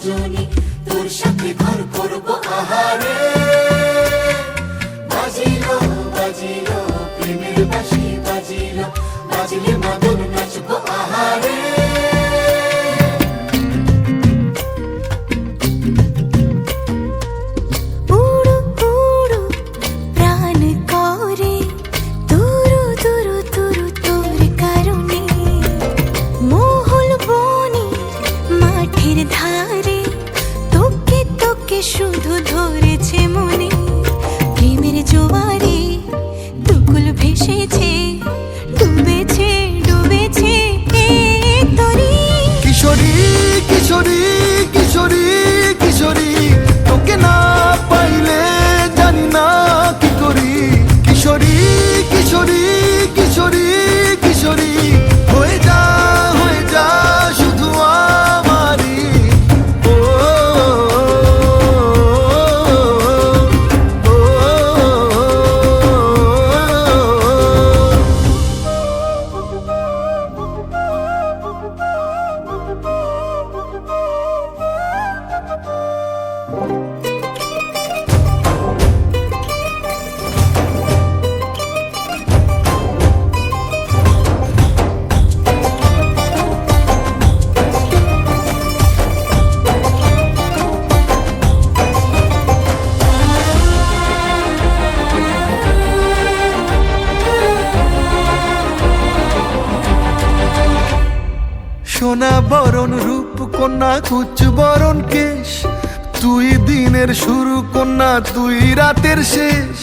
রজনী, তোর সাথে ঘর করব আহারে। বাজিলো বাজিলো প্রেমের বাঁশি, বাজিলো বাজলে মাদল নাচব আহারে। উড়ু উড়ু প্রাণ করে তুরু তুরু তুরু তোর কারণে, মহল বনে মাঠের ধারে তোকে তোকে শুধু ধরেছে মনে। প্রেমের জোয়ারে দুকুল ভেসেছে, ডুবেছে ডুবেছে এ তরি। কিশোরী কিশোরী কিশোরী কিশোরী, তোকে না পাইলে জানি না কি করি। কিশোরী কিশোরী কিশোরী কিশোরী, হয়ে যা শুধু আমারই। ও, ও, ও, সোনা বরণ রূপ কন্যা, কুচ বরণ কেশ, তুই দিনের শুরু কন্যা, তুই রাতের শেষ।